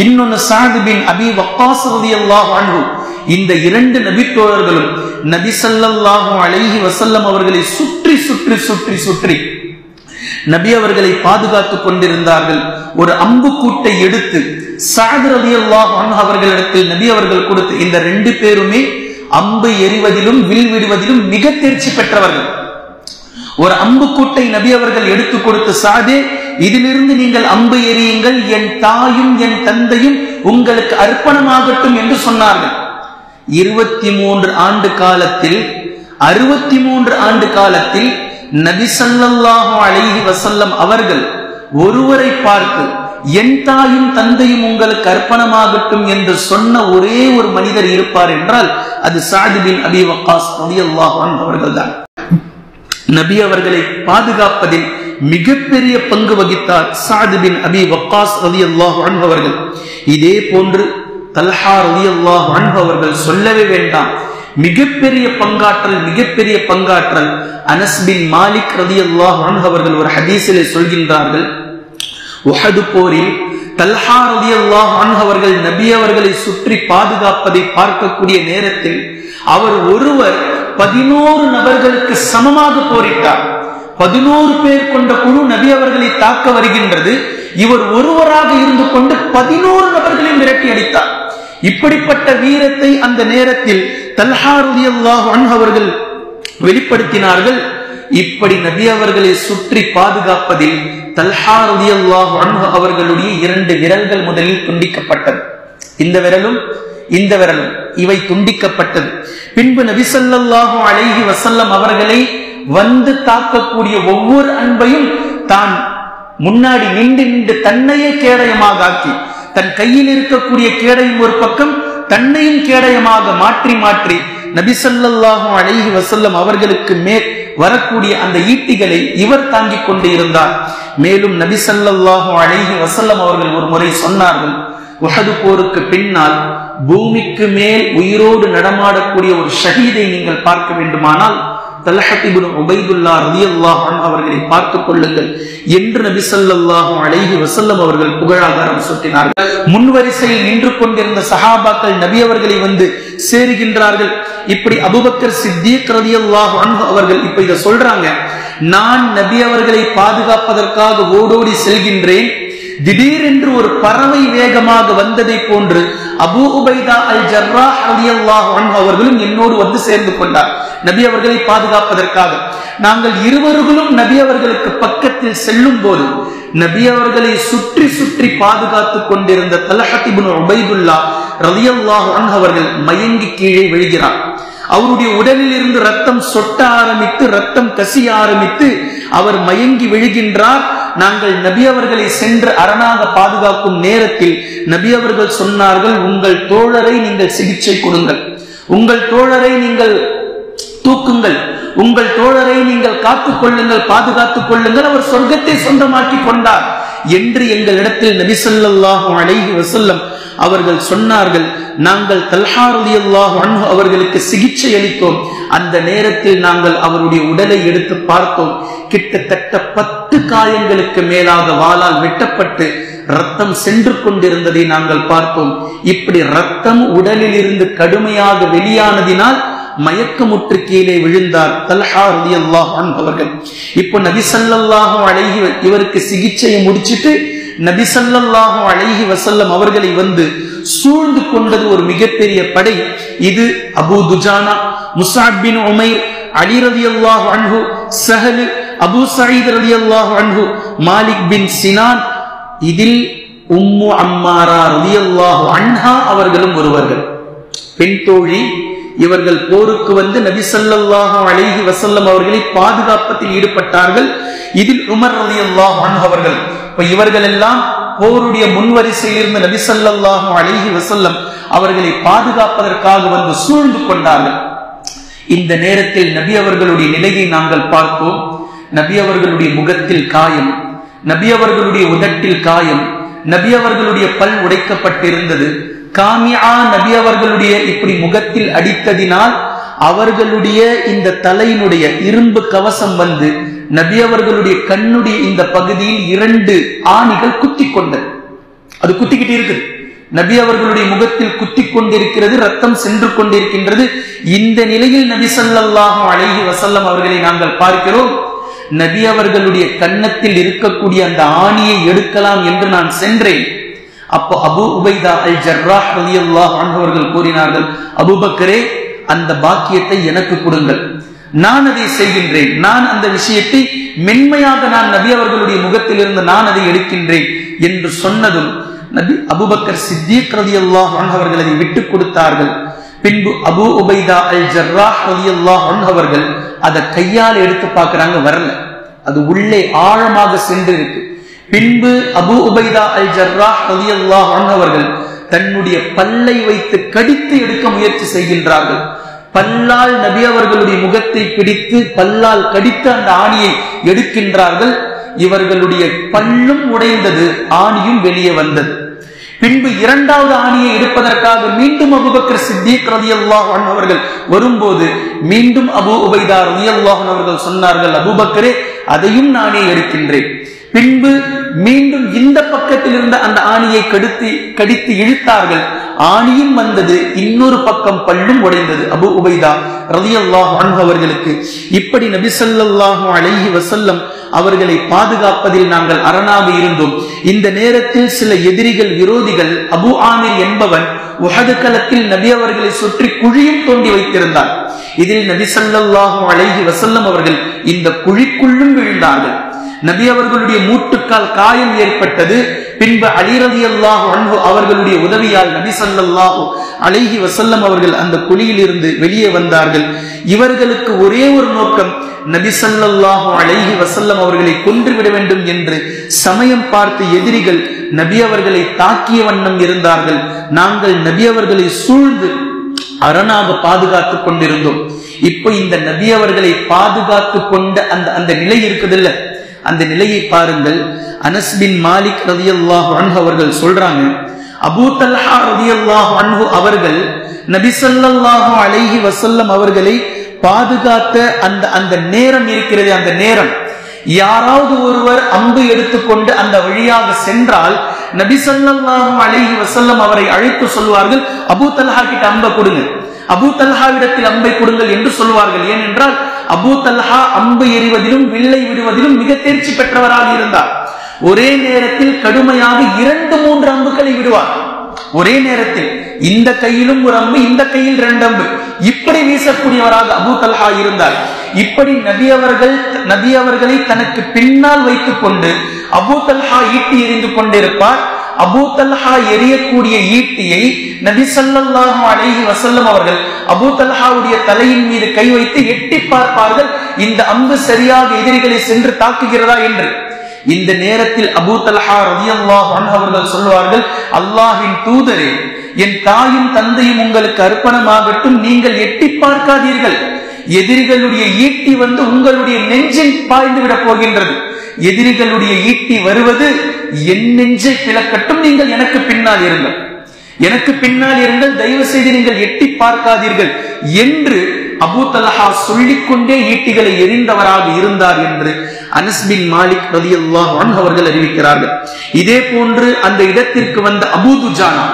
இன்னொன்று சஅத் பின் அபி வக்காஸ் ரலியல்லாஹு அன்ஹு, இந்த 2 நபி தோழர்களும் நபி ஸல்லல்லாஹு அலைஹி வஸல்லம் அவர்களை சுற்றி சுற்றி சுற்றி சுற்றி நபி அவர்களை பாதுகாத்துக் கொண்டிருந்தார்கள். ஒரு அம்பு கூட்டை எடுத்து சஅத் ரலியல்லாஹு அன்ஹு அவர்களிடத்தில் நபி அவர்கள் கொடுத்து, இந்த 2 பேருமே அம்பு எறிவதிலும் வில் விடுவதிலும் மிக தேர்ச்சி பெற்றவர்கள். ஒரு அம்பு கூட்டை நபி அவர்கள் எடுத்து கொடுத்து, சாதே, இதிலிருந்து நீங்கள் அம்பு எறியுங்கள், என் தாயும் என் தந்தையும் உங்களுக்கு அர்ப்பணமாகட்டும் என்று சொன்னார்கள். 23 ஆண்டு காலத்தில் 63 ஆண்டு காலத்தில் நபி ஸல்லல்லாஹு அலைஹி வஸல்லம் அவர்கள் ஒருவரை பார்த்து என் தாயும் தந்தையும் உங்களுக்கு அர்ப்பணமாகட்டும் என்று சொன்ன ஒரே ஒரு மனிதர் இருப்பார் என்றால் அது சஅத் பின் அபி வக்காஸ் ரலியல்லாஹு அன்ஹு அவர்கள்தான். நபி அவர்களை பாதுகாப்பதில் மிகப்பெரிய பங்கு வகித்தார் சஅத் பின் அபி வக்காஸ் ரலியல்லாஹு அன்ஹு அவர்கள். இதே போன்று தல்ஹா ரலியல்லாஹு அன்ஹு அவர்கள் சொல்லவே வேண்டாம், மிகப்பெரிய பங்காற்றல். அனஸ் பின் மாலிக் ரலியல்லாஹு அன்ஹு அவர்கள் ஒரு ஹதீஸிலே சொல்கின்றார்கள், உஹது போரில் தல்ஹா ரலியல்லாஹு அன்ஹு அவர்கள் நபி அவர்களை சுற்றி பாதுகாப்பதை பார்க்கக்கூடிய நேரத்தில் அவர் ஒருவர் 11 நபர்களுக்கு சமமாக போரிட்டார். 11 பேர் கொண்ட குழு நபி அவர்களை தாக்க வருகின்றது, இவர் ஒருவராக இருந்து கொண்டு 11 நபர்களையும் விரட்டி அடித்தார். இப்படிப்பட்ட வீரத்தை அந்த நேரத்தில் தல்ஹா ரலியல்லாஹு அன்ஹு அவர்கள் வெளிப்படுத்தினார்கள். இப்படி நபி அவர்களை சுற்றி பாதுகாப்பதில் தல்ஹா ரலியல்லாஹு அன்ஹு அவர்களுடைய 2 விரல்கள் முதலில் துண்டிக்கப்பட்டது. இந்த விரலும் இவை துண்டிக்கப்பட்டது. பின்பு நபி ஸல்லல்லாஹு அலைஹி வஸல்லம் அவர்களை வந்து தாக்கக்கூடிய ஒவ்வொரு அன்பையும் தான் முன்னாடி நின்று தன்னையே கேடயமாக ஆக்கி, தன் கையில் இருக்கக்கூடிய கேடயம் ஒரு பக்கம், தன்னையும் கேடயமாக மாற்றி நபி ஸல்லல்லாஹு அலைஹி வஸல்லம் அவர்களுக்கு மேல் வரக்கூடிய அந்த ஈட்டிகளை இவர் தாங்கிக் கொண்டு இருந்தார். மேலும் நபி ஸல்லல்லாஹு அலைஹி வஸல்லம் அவர்கள் ஒரு முறை சொன்னார்கள், உஹது போருக்கு பின்னால் பூமிக்கு மேல் உயிரோடு நடமாடக்கூடிய ஒரு ஷஹீதை நீங்கள் பார்க்க வேண்டுமானால் தல்ஹா இப்னு உபைதுல்லாஹ் ரலியல்லாஹு அன்ஹு அவர்களை பார்த்துக் கொள்ளுங்கள் என்று நபி ஸல்லல்லாஹு அலைஹி வஸல்லம் அவர்கள் புகழாதாரம் சூட்டினார்கள். முன்வரிசையில் நின்று கொண்டிருந்த சஹாபாக்கள் நபி அவர்களை வந்து சேருகின்றார்கள். இப்படி அபூபக்கர் சித்தீக் ரலியல்லாஹு அன்ஹு அவர்கள் இப்ப இத சொல்றாங்க, நான் நபி அவர்களை பாதுகாப்பதற்காக ஓடோடி செல்கின்றேன், திடீரென்று ஒரு பறவை வேகமாக வந்ததை போன்று அபூ உபைதா அல் ஜர்ராஹ் ரலியல்லாஹு அன்ஹு அவர்களும் என்னோடு வந்து சேர்ந்து கொண்டார் நபி அவர்களை பாதுகாப்பதற்காக. நாங்கள் இருவர்களும் நபி அவர்களுக்கு பக்கத்தில் செல்லும் போது நபி அவர்களை சுற்றி பாதுகாத்துக் கொண்டிருந்த தல்ஹா இப்னு உபைதுல்லாஹ் ரலியல்லாஹு அன்ஹு அவர்கள் மயங்கி கீழே விழுகிறார். அவருடைய உடலில் இருந்து ரத்தம் சொட்ட ஆரம்பித்து, ரத்தம் கசிய ஆரம்பித்து அவர் மயங்கி விழுகின்றார். நாங்கள் நபி அவர்களை சென்று அரணாக பாதுகாக்கும் நேரத்தில் நபி அவர்கள் சொன்னார்கள், உங்கள் தோழரை நீங்கள் சிகிச்சை கொடுங்கள், உங்கள் தோழரை நீங்கள் தூக்குங்கள், உங்கள் தோழரை நீங்கள் காத்துக் கொள்ளுங்கள், பாதுகாத்துக் கொள்ளுங்கள், அவர் சொர்க்கத்தை சொந்தமாக்கி கொண்டார் என்று எங்களிடத்தில் நபி ஸல்லல்லாஹு அலைஹி வஸல்லம் அவர்கள் சொன்னார்கள். நாங்கள் தல்ஹா ரலியல்லாஹு அன்ஹு அவர்களுக்கு சிகிச்சை அளித்தோம். அந்த நேரத்தில் நாங்கள் அவருடைய உடலை எடுத்து பார்த்தோம். கிட்டத்தட்ட 10 காயங்களுக்கு மேலாக வாளால் வெட்டப்பட்டு ரத்தம் சென்று கொண்டிருந்ததை நாங்கள் பார்த்தோம். இப்படி ரத்தம் உடலில் இருந்து கடுமையாக வெளியானதினால் மயக்கமுற்று கீழே விழுந்தார் தல்ஹா ரலியல்லாஹு அன்ஹு அவர்கள். இப்போ நபி ஸல்லல்லாஹு அலைஹி இவருக்கு சிகிச்சையை முடிச்சிட்டு நபி ஸல்லல்லாஹு அலைஹி வஸல்லம் அவர்களை வந்து சூழ்ந்து கொண்டது ஒரு மிகப்பெரிய படை. இது அபூ துஜானா, முஸ்அப் பின் உமைர், அலி ரலியல்லாஹு அன்ஹு, சஹல், அபூ சயீத் ரலியல்லாஹு அன்ஹு, மாலிக் பின் சினான், இதில் உம்மு அம்மாரா ரலியல்லாஹு அன்ஹா அவர்களும் ஒருவர்கள். பெண் தோழி. இவர்கள் போருக்கு வந்து நபி ஸல்லல்லாஹு அலைஹி வஸல்லம் அவர்களை பாதுகாப்பதில் ஈடுபட்டார்கள். இதில் உமர் ரலியல்லாஹு அன்ஹு அவர்கள். இப்ப இவர்கள் எல்லாம் போருடைய முன்வரிசையில் இருந்த நபி ஸல்லல்லாஹு அலைஹி வஸல்லம் அவர்களை பாதுகாப்பதற்காக வந்து சூழ்ந்து கொண்டார்கள். இந்த நேரத்தில் நபி அவர்களுடைய நிலையை நாங்கள் பார்த்தோம். நபி அவர்களுடைய முகத்தில் காயம், நபி அவர்களுடைய உதட்டில் காயம், நபி அவர்களுடைய பல் உடைக்கப்பட்டிருந்தது. காமியா நபி அவர்களுடைய இப்படி முகத்தில் அடித்ததினால் அவர்களுடைய இந்த தலையினுடைய இரும்பு கவசம் வந்து நபி அவர்களுடைய கண்ணுடைய இந்த பகுதியில் 2 ஆணிகள் குத்தி கொண்டது. அது குத்திக்கிட்டு இருக்குது. நபி அவர்களுடைய முகத்தில் குத்தி கொண்டிருக்கிறது, ரத்தம் சென்று கொண்டிருக்கின்றது. இந்த நிலையில் நபி ஸல்லல்லாஹு அலைஹி வஸல்லம் அவர்களை நாங்கள் பார்க்கிறோம். நபி அவர்களுடைய கன்னத்தில் இருக்கக்கூடிய அந்த ஆணியை எடுக்கலாம் என்று நான் சென்றேன். அப்போ அபூ உபைதா அல் ஜர்ராஹ் ரலியல்லாஹு அன்ஹு அவர்கள் கூறினார்கள், அபூபக்கரே, அந்த பாக்கியத்தை எனக்கு கொடுங்கள். நான் அதை செய்கின்றேன், நான் அந்த விஷயத்தை மென்மையாக நான் நபி அவர்களுடைய முகத்திலிருந்து நான் அதை எடுக்கின்றேன் என்று சொன்னதும் நபி அபூபக்கர் சித்திக் ரலியல்லாஹு அன்ஹு அவர்கள் அதை விட்டுக் கொடுத்தார்கள். பின்பு அபூ உபைதா அல் ஜர்ராஹ் ரலியல்லாஹு அன்ஹு அவர்கள் அதை கையால் எடுத்து பார்க்கறாங்க, வரல, அது உள்ளே ஆழமாக சென்று இருக்கு. பின்பு அபூ உபைதா அல் ஜர்ராஹ் ரலியல்லாஹு அன்ஹு அவர்கள் தன்னுடைய பல்லை வைத்து கடித்து எடுக்க முயற்சி செய்கின்றார்கள். பல்லால் நபி அவர்களுடைய முகத்தை பிடித்து பல்லால் கடித்து அந்த ஆணியை எடுக்கின்றார்கள். இவர்களுடைய பல்லும் உடைந்தது, ஆணியும் வெளியே வந்தது. பின்பு இரண்டாவது ஆணியை எடுப்பதற்காக மீண்டும் அபூபக்கர் சித்திக் ரலியல்லாஹு அன்ஹு அவர்கள் வரும்போது மீண்டும் அபூ உபைதா ரலியல்லாஹு அன்ஹு அவர்கள் சொன்னார்கள், அபூபக்கரே அதையும் நானே எடுக்கின்றேன். பின்பு மீண்டும் இந்த பக்கத்தில் இருந்த அந்த ஆணியை கடித்து இழுத்தார்கள், ஆணியும் வந்தது, இன்னொரு பக்கம் பல்லும் உடைந்தது அபூ உபைதா ரலியல்லாஹு அன்ஹு அவர்களுக்கு. இப்படி நபி ஸல்லல்லாஹு அலைஹி வஸல்லம் அவர்களை பாதுகாப்பதில் நாங்கள் அரணாக இருந்தோம். இந்த நேரத்தில் சில எதிரிகள், விரோதிகள், அபு ஆமிர் என்பவன் உஹது களத்தில் நபி அவர்களை சுற்றி குழியும் தோண்டி வைத்திருந்தார். இதில் நபி ஸல்லல்லாஹு அலைஹி வஸல்லம் அவர்கள் இந்த குழிக்குள்ளும் விழுந்தார்கள். நபி அவர்களுடைய மூட்டுக்கால் காயம் ஏற்பட்டது. பின்பு அலி ரலியல்லாஹு அன்ஹு அவர்களுடைய உதவியால் நபி ஸல்லல்லாஹு அலைஹி வஸல்லம் அவர்கள் அந்த குழியில் இருந்து வெளியே வந்தார்கள். இவர்களுக்கு ஒரே ஒரு நோக்கம், நபி ஸல்லல்லாஹு அலைஹி வஸல்லம் அவர்களை கொன்றுவிட வேண்டும் என்று சமயம் பார்த்து எதிரிகள் நபி அவர்களை தாக்கிய வண்ணம் இருந்தார்கள். நாங்கள் நபி அவர்களை சூழ்ந்து அரணாக பாதுகாத்துக் கொண்டிருந்தோம். இப்போ இந்த நபி அவர்களை பாதுகாத்து கொண்ட அந்த நிலை இருக்குதில்ல, அந்த நிலையை பாருங்கள். அனஸ் பின் மாலிக் ரலியல்லாஹு அன்ஹு அவர்கள் சொல்றாங்க, அபூ தல்ஹா ரலியல்லாஹு அன்ஹு அவர்கள் நபி ஸல்லல்லாஹு அலைஹி வஸல்லம் அவர்களை பாதுகாத்த அந்த நேரம் இருக்கிறது. அந்த நேரம் யாராவது ஒருவர் அம்பு எடுத்துக்கொண்டு அந்த வழியாக சென்றால் நபி ஸல்லல்லாஹு அலைஹி வஸல்லம் அவரை அழைத்து சொல்வார்கள், அபூ தல்ஹா கிட்ட அம்பை கொடுங்க, அபூ தல்ஹாவிடத்தில் அம்பை கொடுங்கள் என்று சொல்வார்கள். ஏனென்றால் அபூ தல்ஹா அம்பு எறிவதிலும் வில்லை விடுவதிலும் மிக தேர்ச்சி பெற்றவராக இருந்தார். ஒரே நேரத்தில் கடுமையாக 2-3 அம்புகளை விடுவார். ஒரே நேரத்தில் இந்த கையிலும் ஒரு அம்பு, இந்த கையில் 2 அம்பு, இப்படி வீசக்கூடியவராக அபூ தல்ஹா இருந்தார். இப்படி நபி அவர்களை தனக்கு பின்னால் வைத்துக் கொண்டு அபூ தல்ஹா ஈட்டி எறிந்து கொண்டிருப்பார். அபூ தல்ஹா எறியக்கூடிய ஈட்டியை நபி ஸல்லல்லாஹு அலைஹி வஸல்லம் அவர்கள் அபூ தல்ஹாவுடைய தலையின் மீது கை வைத்து எட்டி பார்ப்பார்கள், இந்த அம்பு சரியாக எதிரிகளை சென்று தாக்குகிறதா என்று. இந்த நேரத்தில் அபூ தல்ஹா ரலியல்லாஹு அன்ஹு அவர்கள் சொல்வார்கள், அல்லாஹ்வின் தூதரே, என் தாயும் தந்தையும் உங்களுக்கு அர்ப்பணமாகட்டும், நீங்கள் எட்டி பார்க்காதீர்கள், எதிரிகளுடைய ஈட்டி வந்து உங்களுடைய நெஞ்சில் பாய்ந்து விட போகின்றது, எதிரிகளுடைய ஈட்டி வருவது என் நெஞ்சை பிளக்கட்டும், நீங்கள் எனக்கு பின்னால் இருங்கள், எனக்கு பின்னால் இருங்கள், தயவு செய்து நீங்கள் எட்டி பார்க்காதீர்கள் என்று அபூ தல்ஹா சொல்லிக்கொண்டே ஈட்டிகளை எறிந்தவராக இருந்தார் என்று அனஸ் பின் மாலிக் ரலியல்லாஹு அன்ஹு அவர்கள் அறிவிக்கிறார்கள். இதே போன்று அந்த இடத்திற்கு வந்த அபூ துஜானா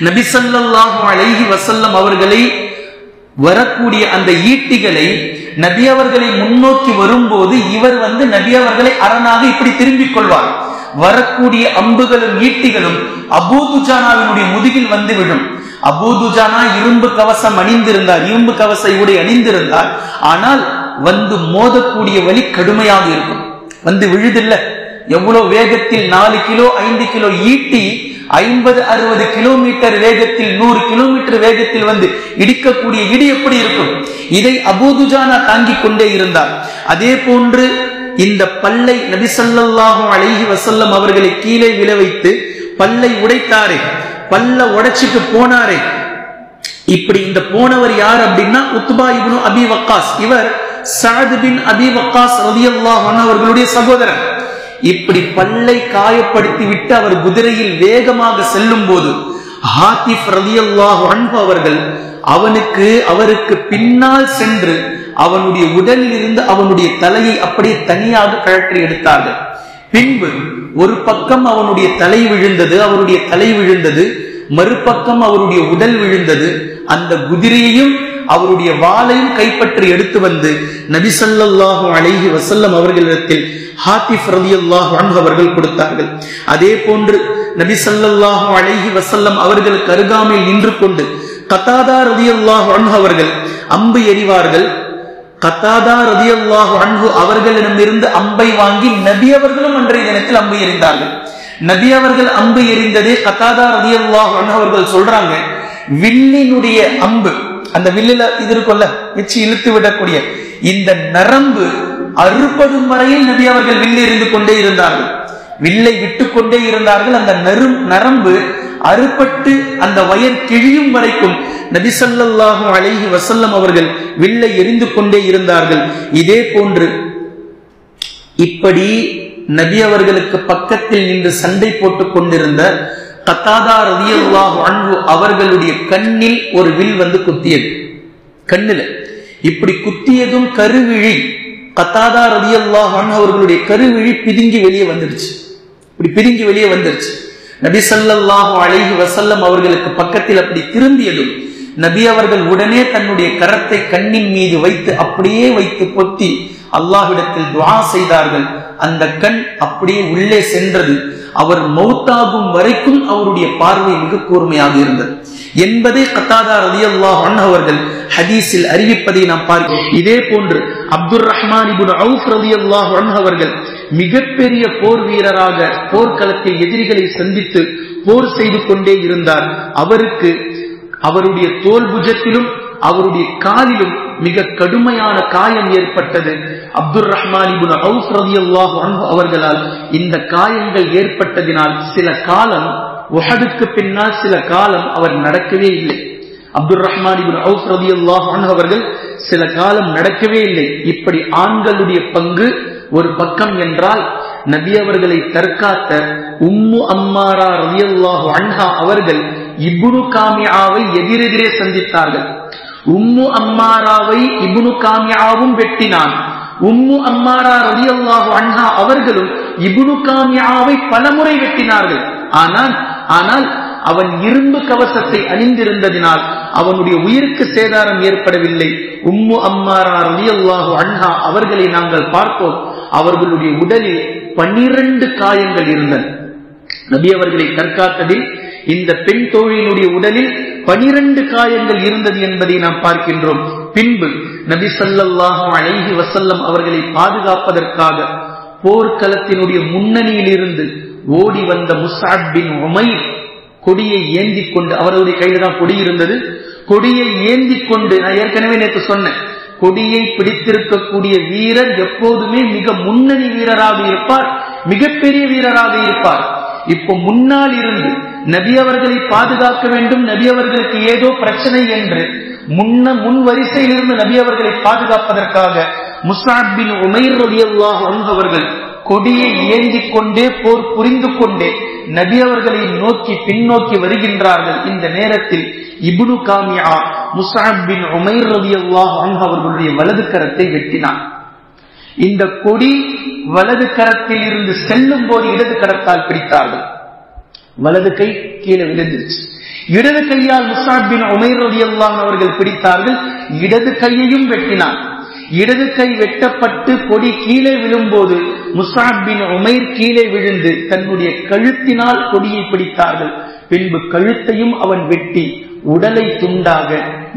நபி ஸல்லல்லாஹு அலைஹி வஸல்லம் அவர்களை வரக்கூடிய அந்த ஈட்டிகளை நபி அவர்களை முன்னோக்கி வரும்போது இவர் வந்து நபி அவர்களை அரணாக இப்படி திரும்பிக் கொள்வார். வரக்கூடிய அம்புகளும் ஈட்டிகளும் அபூ துஜானாவினுடைய முதுகில் வந்து விடும். அபூ துஜானா இரும்பு கவசம் அணிந்திருந்தார், இரும்பு கவச உடை அணிந்திருந்தார். ஆனால் வந்து மோதக்கூடிய வலி கடுமையாக இருக்கும். வந்து விழுதில்ல, எவ்வளவு வேகத்தில் 4 கிலோ 5 கிலோ ஈட்டி 50-60 கிலோமீட்டர் வேகத்தில் 100 கிலோமீட்டர் வேகத்தில் வந்து இடிக்கக்கூடிய இடி எப்படி இருக்கும்? இதை அபூ துஜானா தாங்கிக் கொண்டே இருந்தார். அதே போன்று இந்த பல்லை நபி ஸல்லல்லாஹு அலைஹி வஸல்லம் அவர்களை கீழே விழ வைத்து பல்லை உடைத்தாரே, பல்ல உடைச்சிட்டு போனாரே. இப்படி இந்த போனவர் யார் அப்படின்னா உத்பா இப்னு அபி வக்காஸ். இவர் சஅத் பின் அபி வக்காஸ் ரலியல்லாஹு அன்ஹு அவர்களுடைய சகோதரர். இப்படி பல்லை காயப்படுத்தி விட்டு அவர் குதிரையில் வேகமாக செல்லும் போது ஹாத்திஃப் ரலியல்லாஹு அன்ஹு அவர்கள் அவருக்கு பின்னால் சென்று அவனுடைய உடலில் இருந்து அவனுடைய தலையை அப்படியே தனியாக கழற்றி எடுத்தார்கள். பின்பு ஒரு பக்கம் அவனுடைய தலை விழுந்தது, மறுபக்கம் அவருடைய உடல் விழுந்தது. அந்த குதிரையையும் அவருடைய வாளையும் கைப்பற்றி எடுத்து வந்து நபி ஸல்லல்லாஹு அலைஹி வஸல்லம் அவர்களிடத்தில் ஹாத்திஃப் ரலியல்லாஹு அன்ஹு அவர்கள் கொடுத்தார்கள். அதே போன்று நபி ஸல்லல்லாஹு அலைஹி வஸல்லம் அவர்களுக்கு அருகாமையில் நின்று கொண்டு கதாதா ரலியல்லாஹு அன்ஹு அவர்கள் அம்பு எறிவார்கள். கத்தாதா ரலியல்லாஹு அன்ஹு அவர்களிடமிருந்து அம்பை வாங்கி நபி அவர்களும் அன்றைய தினத்தில் அம்பை எறிந்தார்கள். நபி அவர்கள் அம்பு எறிந்ததே கத்தாதா ரலியல்லாஹு அன்ஹு அவர்கள் சொல்றாங்க, வில்லினுடைய அம்பு, அந்த வில்லில இது இருக்குல்ல வச்சு இழுத்து விடக்கூடிய இந்த நரம்பு அறுபடும் வரையில் நபி அவர்கள் வில்லு எறிந்து கொண்டே இருந்தார்கள், வில்லை விட்டு கொண்டே இருந்தார்கள். அந்த நரம்பு அறுபட்டு அந்த வயர் கிழியும் வரைக்கும் நபி ஸல்லல்லாஹு அலைஹி வஸல்லம் அவர்கள் வில்லை எறிந்து கொண்டே இருந்தார்கள். இதே போன்று இப்படி நபி அவர்களுக்கு பக்கத்தில் நின்று சண்டை போட்டுக் கொண்டிருந்த கத்தாதா ரலியல்லாஹு அன்ஹு அவர்களுடைய கண்ணில் ஒரு வில் வந்து குத்தியது. கண்ணில் இப்படி குத்தியதும் கருவிழி, கத்தாதா ரலியல்லாஹு அன்ஹு அவர்களுடைய கருவிழி பிதுங்கி வெளியே வந்துடுச்சு. இப்படி பிதுங்கி வெளியே வந்துருச்சு. நபி ஸல்லல்லாஹு அலைஹி வஸல்லம் அவர்களுக்கு பக்கத்தில் அப்படி திரும்பியதும் நபி அவர்கள் உடனே தன்னுடைய கரத்தை கண்ணின் மீது வைத்து அப்படியே வைத்து பொத்தி அல்லாஹ்விடத்தில் துஆ செய்தார்கள். அந்த கண் அப்படியே உள்ளே சென்றது. அவர் மௌத்தாகும் வரைக்கும் அவருடைய பார்வை மிக கூர்மையாக இருந்தது என்பதை கத்தாதா ரலியல்லாஹு அன்ஹு அவர்கள் ஹதீஸில் அறிவிப்பதை நாம் பார்க்கிறோம். இதே போன்று அப்துர் ரஹ்மான் இப்னு அவுஃப் ரலியல்லாஹு அன்ஹு அவர்கள் மிகப்பெரிய போர் வீரராக போர்க்களத்தில் எதிரிகளை சந்தித்து போர் செய்து கொண்டே இருந்தார். அவருக்கு அவருடைய தோல் புஜத்திலும் அவருடைய காலிலும் மிக கடுமையான காயம் ஏற்பட்டது. அப்துர் ரஹ்மான் இப்னு அவுஃப் ரலியல்லாஹு அன்ஹு அவர்களால் இந்த காயங்கள் ஏற்பட்டதினால் சில காலம், உஹதுக்கு பின்னால் சில காலம் அவர் நடக்கவே இல்லை. அப்துர் ரஹ்மான் இப்னு அவுஃப் ரலியல்லாஹு அன்ஹு அவர்கள் சில காலம் நடக்கவே இல்லை. இப்படி ஆண்களுடைய பங்கு ஒரு பக்கம் என்றால், நபி அவர்களை தற்காத்த உம்மு அம்மாரா ரலியல்லாஹு அன்ஹா அவர்கள் இப்னு காமியாவை எதிரெதிரே சந்தித்தார்கள். உம்மு அம்மாராவை இப்னு காமியாவும் வெட்டினான். உம்மு அம்மாரா ரலியல்லாஹு அன்ஹா அவர்களும் இப்னு காமியாவை பலமுறை வெட்டினார்கள். ஆனால் அவன் இரும்பு கவசத்தை அணிந்திருந்ததினால் அவனுடைய உயிருக்கு சேதாரம் ஏற்படவில்லை. உம்மு அம்மாரா ரலியல்லாஹு அன்ஹா அவர்களை நாங்கள் பார்த்தோம். அவர்களுடைய உடலில் 12 காயங்கள் இருந்தன. நபி அவர்களை தற்காத்ததில் இந்த பெண் தோழியினுடைய உடலில் 12 காயங்கள் இருந்தது என்பதை நாம் பார்க்கின்றோம். பின்பு நபி ஸல்லல்லாஹு அலைஹி வஸல்லம் அவர்களை பாதுகாப்பதற்காக போர்க்களத்தினுடைய முன்னணியில் இருந்து ஓடி வந்த முஸ்அப் பின் உமைர் கொடியை ஏந்தி கொண்டு, அவருடைய கையில தான் கொடி இருந்தது, கொடியை ஏந்தி கொண்டு, நான் ஏற்கனவே நேற்று சொன்னேன், கொடியை பிடித்திருக்கக்கூடிய வீரர் எப்போதுமே மிக முன்னணி வீரராக இருப்பார், மிகப்பெரிய வீரராக இருப்பார். இப்போ முன்னால் இருந்து நபி அவர்களை பாதுகாக்க வேண்டும், நபி அவர்களுக்கு ஏதோ பிரச்சனை என்று முன் வரிசையில் இருந்து நபி அவர்களை பாதுகாப்பதற்காக முஸ்அப் பின் உமைர் ரலியல்லாஹு அன்ஹு அவர்கள் கொடியை ஏந்தி கொண்டே போர் புரிந்து கொண்டே நபி அவர்களை நோக்கி பின்னோக்கி வருகின்றார்கள். இந்த நேரத்தில் இப்னு காமியா முஸ்அப் பின் உமைர் ரலியல்லாஹு அன்ஹு அவர்களுடைய வலது கரத்தை வெட்டினார். இந்த கொடி வலது கரத்தில் இருந்து செல்லும் போது இடது கரத்தால் பிடித்தார்கள். வலது கை கீழே விழுந்துருச்சு. இடது கையால் முஸ்அப் பின் உமைர் ரலியல்லாஹு அவர்கள் பிடித்தார்கள். இடது கையையும் வெட்டினார். இடது கை வெட்டப்பட்டு கொடி கீழே விழும்போது முஸ்அப் பின் உமைர் கீழே விழுந்து தன்னுடைய கழுத்தினால் கொடியை பிடித்தார்கள். பின்பு கழுத்தையும் அவன் வெட்டி உடலை துண்டாக,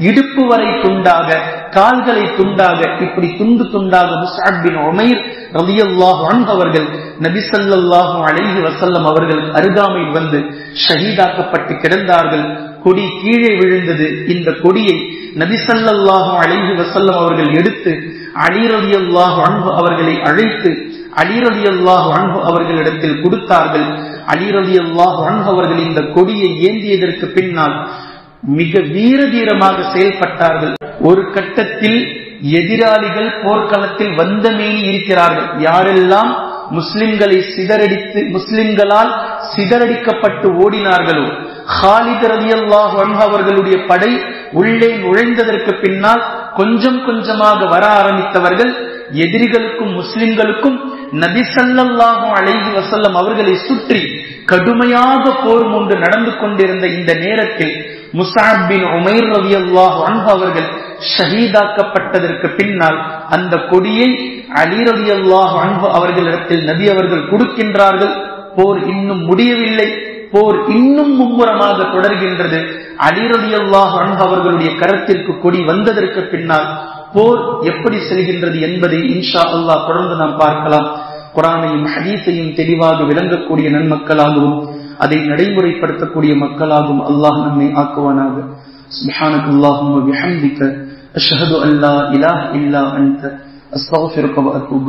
இடுப்பு வரை துண்டாக, கால்களை துண்டாக, இப்படி துண்டு துண்டாக முஸ்அப் பின் உமைர் ரலியல்லாஹு அன்ஹு அவர்கள் நபி ஸல்லல்லாஹு அலைஹி வஸல்லம் அவர்கள் அருகாமையில் வந்து ஷஹீதாக்கப்பட்டு கிடந்தார்கள். கொடி கீழே விழுந்தது. இந்த கொடியை நபி ஸல்லல்லாஹு அலைஹி வஸல்லம் அவர்கள் எடுத்து அலி ரலியல்லாஹு அன்ஹு அவர்களை அழைத்து அலி ரலியல்லாஹு அன்ஹு அவர்களிடத்தில் கொடுத்தார்கள். அலி ரலியல்லாஹு அன்ஹு அவர்கள் இந்த கொடியை ஏந்தியதற்கு பின்னால் மிக வீரதீரமாக செயல்பட்டார்கள். ஒரு கட்டத்தில் எதிராளிகள் போர்க்களத்தில் வந்த மேனி இருக்கிறார்கள். யாரெல்லாம் முஸ்லிம்களால் சிதறடிக்கப்பட்டு ஓடினார்களோ, ஹாலித் ரலியல்லாஹு அன்ஹு அவர்களுடைய படை உள்ளே நுழைந்ததற்கு பின்னால் கொஞ்சம் கொஞ்சமாக வர ஆரம்பித்தவர்கள் எதிரிகளுக்கும் முஸ்லிம்களுக்கும் நபி ஸல்லல்லாஹு அலைஹி வஸல்லம் அவர்களை சுற்றி கடுமையாக போர் மூண்டு நடந்து கொண்டிருந்த இந்த நேரத்தில் முஸ்அப் பின் உமைர் ரலியல்லாஹு அன்ஹு அவர்கள் ஷஹீதாக்கப்பட்டதற்கு பின்னால் அந்த கொடியை அலி ரலியல்லாஹு அன்ஹு அவர்களிடத்தில் நபி அவர்கள் கொடுக்கின்றார்கள். போர் இன்னும் முடியவில்லை, போர் இன்னும் மும்முரமாக தொடர்கின்றது. அலி ரலியல்லாஹு அன்ஹு அவர்களுடைய கரத்திற்கு கொடி வந்ததற்கு பின்னால் போர் எப்படி செல்கின்றது என்பதை இன்ஷா அல்லாஹ் தொடர்ந்து நாம் பார்க்கலாம். குர்ஆனையும் ஹதீஸையும் தெளிவாக விளங்கக்கூடிய நன்மக்களாகவும் அதை நடைமுறைப்படுத்தக்கூடிய மக்களாகவும் அல்லாஹ் நம்மை ஆக்குவானாக. சுப்ஹானக்கல்லாஹும்ம வபிஹம்திக அஷ்ஹது அன் லா இலாஹ இல்லா அன்த அஸ்தக்ஃபிருக வ அத்தூபு